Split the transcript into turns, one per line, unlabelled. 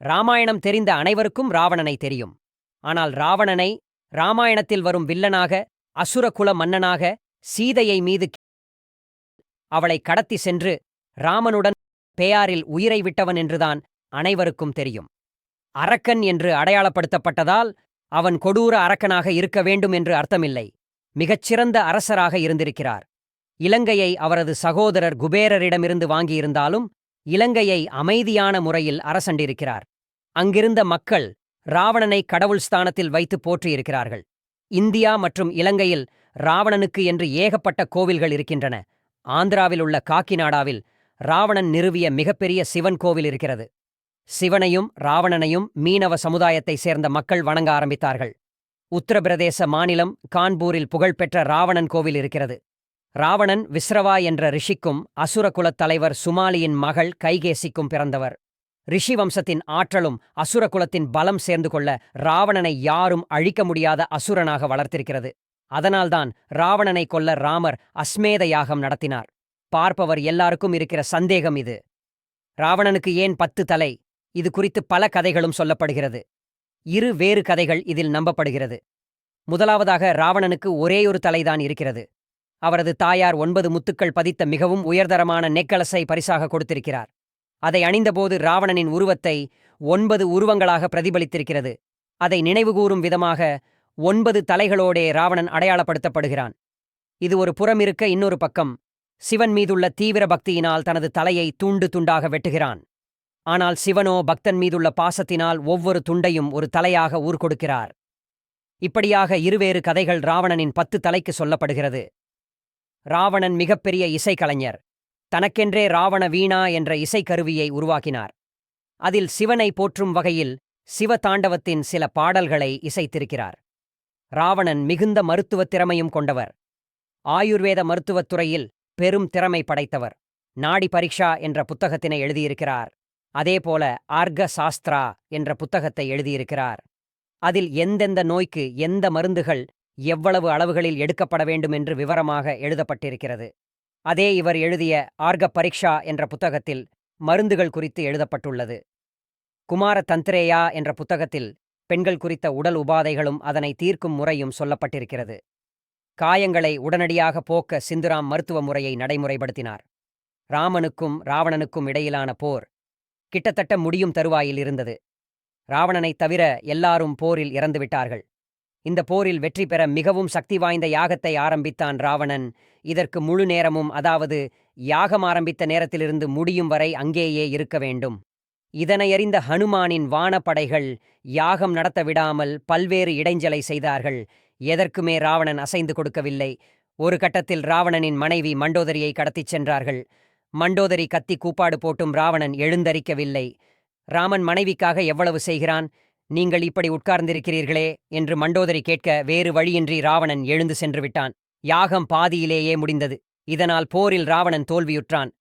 ராமாயணம் தெரிந்த அனைவருக்கும் ராவணனை தெரியும். ஆனால் ராவணனை ராமாயணத்தில் வரும் வில்லனாக, அசுரகுல மன்னனாக, சீதையை மீது அவளை கடத்தி சென்று ராமனுடன் பேயாரில் உயிரை விட்டவன் என்றுதான் அனைவருக்கும் தெரியும். அரக்கன் என்று அடையாளப்படுத்தப்பட்டதால் அவன் கொடூர அரக்கனாக இருக்க வேண்டும் என்று அர்த்தமில்லை. மிகச்சிறந்த அரசராக இருந்திருக்கிறார். இலங்கையை அவரது சகோதரர் குபேரரிடமிருந்து வாங்கியிருந்தாலும் இலங்கையை அமைதியான முறையில் அரசண்டிருக்கிறார். அங்கிருந்த மக்கள் ராவணனை கடவுள் ஸ்தானத்தில் வைத்து போற்றியிருக்கிறார்கள். இந்தியா மற்றும் இலங்கையில் ராவணனுக்கு என்று ஏகப்பட்ட கோவில்கள் இருக்கின்றன. ஆந்திராவில் உள்ள காக்கிநாடாவில் ராவணன் நிறுவிய மிகப்பெரிய சிவன் கோவில் இருக்கிறது. சிவனையும் ராவணனையும் மீனவ சமுதாயத்தைச் சேர்ந்த மக்கள் வணங்க ஆரம்பித்தார்கள். உத்தரப்பிரதேச மாநிலம் கான்பூரில் புகழ்பெற்ற ராவணன் கோவில் இருக்கிறது. ராவணன் விஸ்ரவா என்ற ரிஷிக்கும் அசுரகுலத் தலைவர் சுமாலியின் மகள் கைகேசிக்கும் பிறந்தவர். ரிஷி வம்சத்தின் ஆற்றலும் அசுரகுலத்தின் பலம் சேர்ந்து கொள்ள ராவணனை யாரும் அழிக்க முடியாத அசுரனாக வளர்த்திருக்கிறது. அதனால்தான் ராவணனை கொல்ல ராமர் அஸ்மேத யாகம் நடத்தினார். பார்ப்பவர் எல்லாருக்கும் இருக்கிற சந்தேகம் இது. ராவணனுக்கு ஏன் 10 தலை? இது குறித்து பல கதைகளும் சொல்லப்படுகிறது. இரு வேறு கதைகள் இதில் நம்பப்படுகிறது. முதலாவதாக, ராவணனுக்கு ஒரேயொரு தலைதான் இருக்கிறது. அவரது தாயார் 9 முத்துக்கள் பதித்த மிகவும் உயர்தரமான நெக்கலஸை பரிசாக கொடுத்திருக்கிறார். அதை அணிந்தபோது ராவணனின் உருவத்தை 9 உருவங்களாக பிரதிபலித்திருக்கிறது. அதை நினைவுகூரும் விதமாக 9 தலைகளோடே ராவணன் அடையாளப்படுத்தப்படுகிறான். இது ஒரு புறமிருக்க, இன்னொரு பக்கம் சிவன் மீதுள்ள தீவிர பக்தியினால் தனது தலையை துண்டு துண்டாக வெட்டுகிறான். ஆனால் சிவனோ பக்தன் மீதுள்ள பாசத்தினால் ஒவ்வொரு துண்டையும் ஒரு தலையாக ஊர்கொடுக்கிறார். இப்படியாக இருவேறு கதைகள் ராவணனின் 10 தலைக்கு சொல்லப்படுகிறது. ராவணன் மிகப்பெரிய இசைக்கலைஞர். தனக்கென்றே ராவண வீணா என்ற இசைக்கருவியை உருவாக்கினார். அதில் சிவனை போற்றும் வகையில் சிவதாண்டவத்தின் சில பாடல்களை இசைத்திருக்கிறார். ராவணன் மிகுந்த மருத்துவத் திறமையும் கொண்டவர். ஆயுர்வேத மருத்துவத் துறையில் பெரும் திறமை படைத்தவர். நாடி பரீட்சா என்ற புத்தகத்தினை எழுதியிருக்கிறார். அதேபோல ஆர்க சாஸ்திரா என்ற புத்தகத்தை எழுதியிருக்கிறார். அதில் எந்தெந்த நோய்க்கு எந்த மருந்துகள் எவ்வளவு அளவுகளில் எடுக்கப்பட வேண்டும் என்று விவரமாக எழுதப்பட்டிருக்கிறது. அதே இவர் எழுதிய ஆர்க பரீட்சா என்ற புத்தகத்தில் மருந்துகள் குறித்து எழுதப்பட்டுள்ளது. குமார தந்திரேயா என்ற புத்தகத்தில் பெண்கள் குறித்த உடல் உபாதைகளும் அதனை தீர்க்கும் முறையும் சொல்லப்பட்டிருக்கிறது. காயங்களை உடனடியாக போக்க சிந்துராம் மருத்துவ முறையை நடைமுறைப்படுத்தினார். ராமனுக்கும் ராவணனுக்கும் இடையிலான போர் கிட்டத்தட்ட முடியும் தருவாயில் இருந்தது. ராவணனைத் தவிர எல்லாரும் போரில் இறந்துவிட்டார்கள். இந்த போரில் வெற்றி பெற மிகவும் சக்தி வாய்ந்த யாகத்தை ஆரம்பித்தான் ராவணன். இதற்கு முழு நேரமும், அதாவது யாகம் ஆரம்பித்த நேரத்திலிருந்து முடியும் வரை அங்கேயே இருக்க வேண்டும். இதனையறிந்த ஹனுமானின் வானப்படைகள் யாகம் நடத்த விடாமல் பல்வேறு இடைஞ்சலை செய்தார்கள். எதற்குமே ராவணன் அசைந்து கொடுக்கவில்லை. ஒரு கட்டத்தில் ராவணனின் மனைவி மண்டோதரியை கடத்திச் சென்றார்கள். மண்டோதரி கத்தி கூப்பாடு போட்டும் ராவணன் எழுந்தரிக்கவில்லை. ராமன் மனைவிக்காக எவ்வளவு செய்கிறான்? நீங்கள் இப்படி உட்கார்ந்திருக்கிறீர்களே என்று மண்டோதரி கேட்க வேறு வழியின்றி ராவணன் எழுந்து சென்று விட்டான். யாகம் பாதியிலேயே முடிந்தது. இதனால் போரில் ராவணன் தோல்வியுற்றான்.